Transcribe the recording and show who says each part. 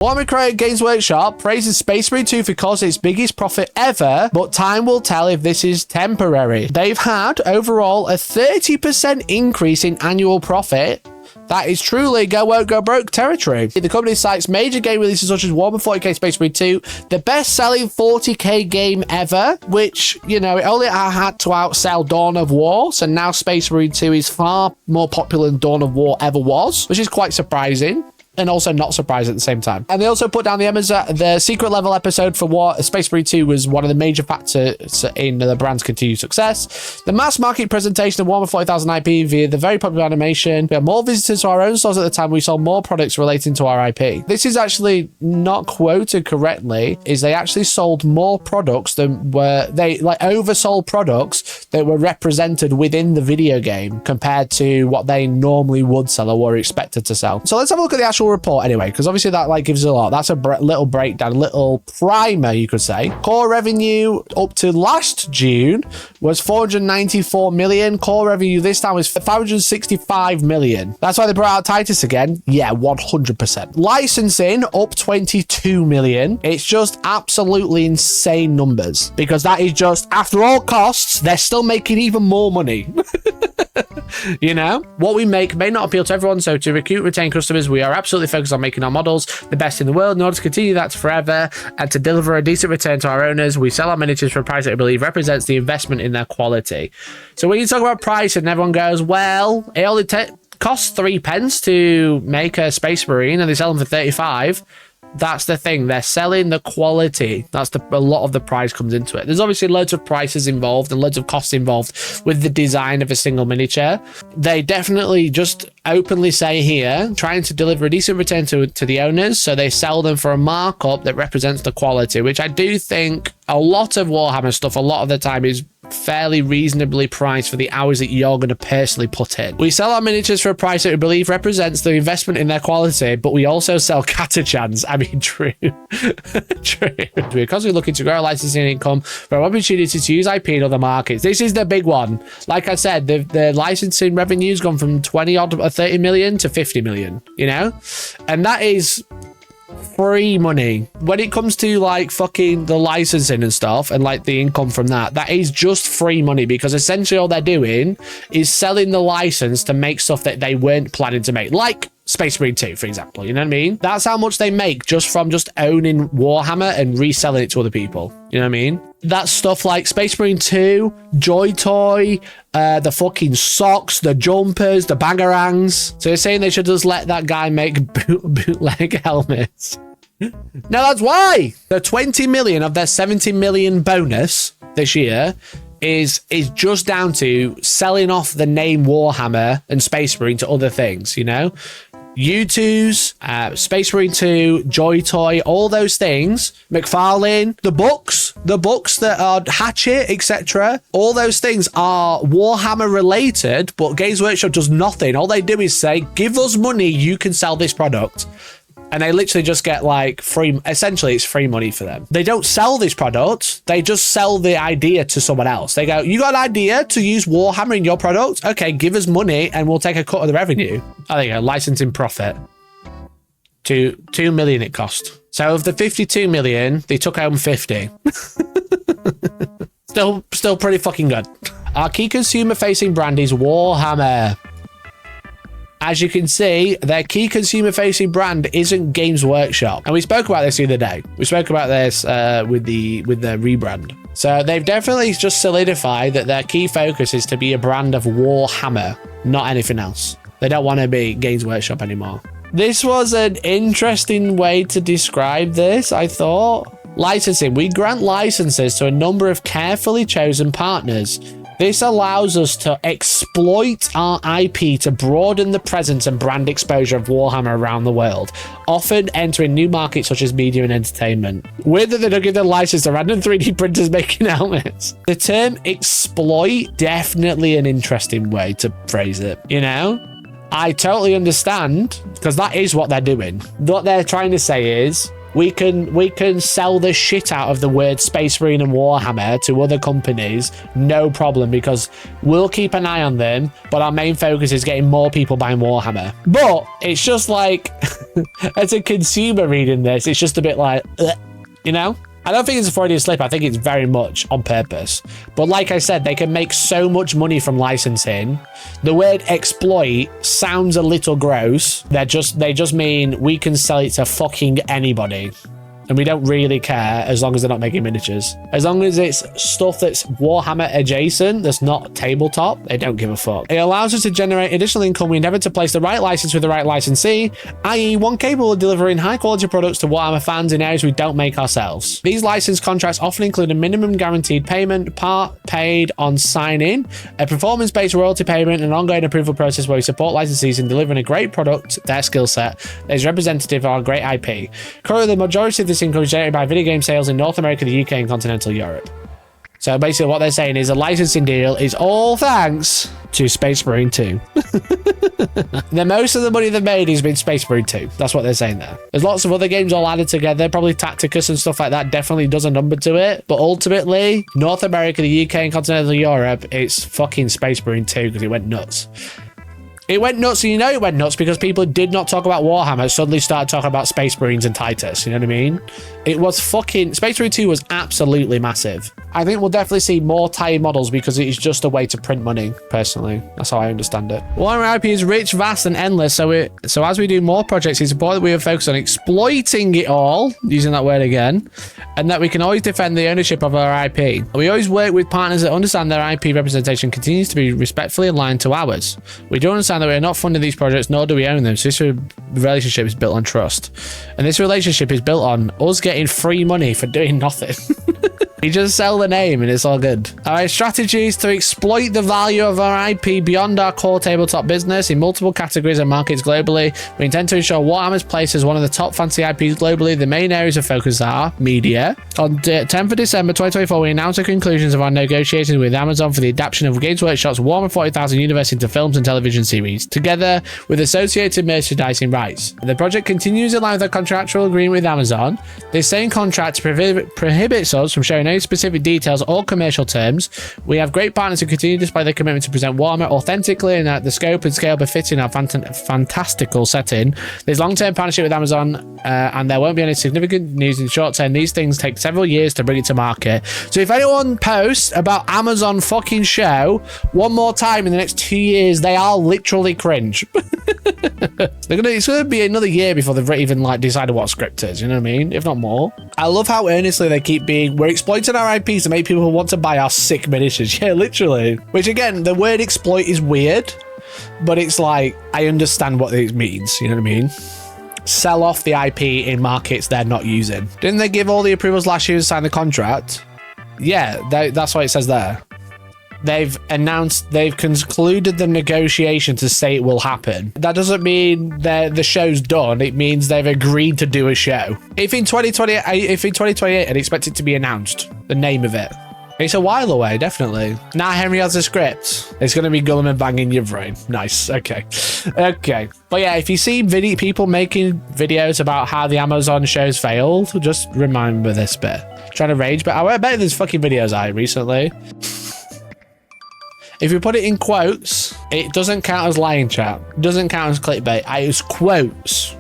Speaker 1: Warhammer Creative Games Workshop praises Space Marine 2 for causing its biggest profit ever, but time will tell if this is temporary. They've had overall a 30% increase in annual profit. That is truly go woke, go broke territory. The company cites major game releases such as Warhammer 40k Space Marine 2, the best-selling 40k game ever, which, you know, it only had to outsell Dawn of War, so now Space Marine 2 is far more popular than Dawn of War ever was, which is quite surprising. And also not surprising at the same time. And they also put down the secret level episode for Space Marine 2 was one of the major factors in the brand's continued success. The mass market presentation of Warhammer 40,000 IP via the very popular animation. We had more visitors to our own stores at the time. We sold more products relating to our IP. This is actually not quoted correctly, is they actually sold more products than oversold products that were represented within the video game compared to what they normally would sell or were expected to sell. So let's have a look at the actual report anyway, because obviously that gives a lot. That's a little breakdown, little primer, you could say. Core revenue up to last June was 494 million. Core revenue this time was 565 million. That's why they brought out Titus again. Yeah, 100%. Licensing up 22 million. It's just absolutely insane numbers, because that is just, after all costs, they're still making even more money. You know, what we make may not appeal to everyone, so to recruit, retain customers, we are absolutely focused on making our models the best in the world in order to continue that forever and to deliver a decent return to our owners. We sell our miniatures for a price that I believe represents the investment in their quality. So when you talk about price and everyone goes, well, it only costs 3 pence to make a Space Marine and they sell them for 35. That's the thing. They're selling the quality. That's a lot of the price comes into it. There's obviously loads of prices involved and loads of costs involved with the design of a single miniature. They definitely just openly say here, trying to deliver a decent return to the owners. So they sell them for a markup that represents the quality, which I do think a lot of Warhammer stuff, a lot of the time is fairly reasonably priced for the hours that you're going to personally put in. We sell our miniatures for a price that we believe represents the investment in their quality, but we also sell catachans. I mean, true. True. Because we're looking to grow our licensing income for an opportunity to use IP in other markets. This is the big one. Like I said, the licensing revenue's gone from 20 odd or 30 million to 50 million, you know? And that is free money. When it comes to like fucking the licensing and stuff and like the income from that is just free money, because essentially all they're doing is selling the license to make stuff that they weren't planning to make, like Space Marine 2, for example. You know what I mean? That's how much they make just from just owning Warhammer and reselling it to other people. You know what I mean? That's stuff like Space Marine 2, Joy Toy, the fucking socks, the jumpers, the bangerangs. So you're saying they should just let that guy make bootleg helmets? No, that's why. The 20 million of their 70 million bonus this year is just down to selling off the name Warhammer and Space Marine to other things, you know? U2s, Space Marine 2, Joy Toy, all those things, McFarlane, the books that are Hatchet, etc. All those things are Warhammer related, but Games Workshop does nothing. All they do is say, give us money, you can sell this product. And they literally just get like free, essentially it's free money for them. They don't sell this product. They just sell the idea to someone else. They go, you got an idea to use Warhammer in your product? Okay, give us money and we'll take a cut of the revenue. Oh, there you go, licensing profit. 2 million it cost. So of the 52 million, they took home 50. Still pretty fucking good. Our key consumer facing brand is Warhammer. As you can see, their key consumer-facing brand isn't Games Workshop. And we spoke about this the other day. We spoke about this with the rebrand. So they've definitely just solidified that their key focus is to be a brand of Warhammer, not anything else. They don't want to be Games Workshop anymore. This was an interesting way to describe this, I thought. Licensing. We grant licenses to a number of carefully chosen partners. This allows us to exploit our IP to broaden the presence and brand exposure of Warhammer around the world, often entering new markets such as media and entertainment. Weird that they don't give the license to random 3D printers making helmets. The term exploit, definitely an interesting way to phrase it, you know? I totally understand, because that is what they're doing. What they're trying to say is, we can sell the shit out of the word Space Marine and Warhammer to other companies, no problem, because we'll keep an eye on them, but our main focus is getting more people buying Warhammer. But it's just like, As a consumer reading this, it's just a bit like, ugh, you know? I don't think it's a Freudian slip. I think it's very much on purpose. But like I said, they can make so much money from licensing. The word exploit sounds a little gross. They just mean we can sell it to fucking anybody. And we don't really care as long as they're not making miniatures. As long as it's stuff that's Warhammer adjacent, that's not tabletop, they don't give a fuck. It allows us to generate additional income. We endeavor to place the right license with the right licensee, i.e. one capable of delivering high quality products to Warhammer fans in areas we don't make ourselves. These license contracts often include a minimum guaranteed payment, part paid on sign-in, a performance-based royalty payment, and an ongoing approval process where we support licensees in delivering a great product, their skill set, that is representative of our great IP. Currently, the majority of this income is generated by video game sales in North America, the UK, and continental Europe. So basically what they're saying is a licensing deal is all thanks to Space Marine 2. The most of the money they've made has been Space Marine 2. That's what they're saying there. There's lots of other games all added together. Probably Tacticus and stuff like that definitely does a number to it. But ultimately, North America, the UK, and continental Europe, it's fucking Space Marine 2 because it went nuts. It went nuts, and you know it went nuts because people did not talk about Warhammer suddenly started talking about Space Marines and Titus, you know what I mean? It was fucking... Space Marine 2 was absolutely massive. I think we'll definitely see more tie models because it is just a way to print money, personally. That's how I understand it. Warhammer IP is rich, vast, and endless, so as we do more projects, it's important that we are focused on exploiting it all, using that word again, and that we can always defend the ownership of our IP. We always work with partners that understand their IP representation continues to be respectfully aligned to ours. We do understand that we are not funding these projects, nor do we own them, so this relationship is built on trust. And this relationship is built on us getting free money for doing nothing. We just sell the name and it's all good. Our strategy is to exploit the value of our IP beyond our core tabletop business in multiple categories and markets globally. We intend to ensure Warhammer's place as one of the top fantasy IPs globally. The main areas of focus are media. On 10th of December 2024, we announced the conclusions of our negotiations with Amazon for the adaptation of Games Workshop's Warhammer 40,000 universe into films and television series, together with associated merchandising rights. The project continues in line with our contractual agreement with Amazon. This same contract prohibits us from sharing any specific details or commercial terms. We have great partners who continue to display their commitment to present Warhammer authentically and at the scope and scale befitting our fantastical setting. There's long-term partnership with Amazon and there won't be any significant news in the short term. These things take several years to bring it to market. So if anyone posts about Amazon fucking show one more time in the next 2 years, they are literally cringe. It's gonna be another year before they've even like decided what script is, you know what I mean? If not more. I love how earnestly they keep being, we're exploiting our IPs to make people who want to buy our sick miniatures. Yeah, literally. Which again, the word exploit is weird, but it's like, I understand what it means, you know what I mean? Sell off the IP in markets they're not using. Didn't they give all the approvals last year and sign the contract? Yeah, that's what it says there. They've concluded the negotiation to say it will happen. That doesn't mean that the show's done. It means they've agreed to do a show. If in 2028, I'd expect it to be announced, the name of it. It's a while away, definitely. Now Henry has a script. It's going to be Gulliman banging your brain. Nice. Okay. Okay. But yeah, if you see people making videos about how the Amazon shows failed, just remember this bit. Trying to rage, but I bet there's fucking videos out recently. If you put it in quotes, it doesn't count as lying, chat. It doesn't count as clickbait. It's quotes.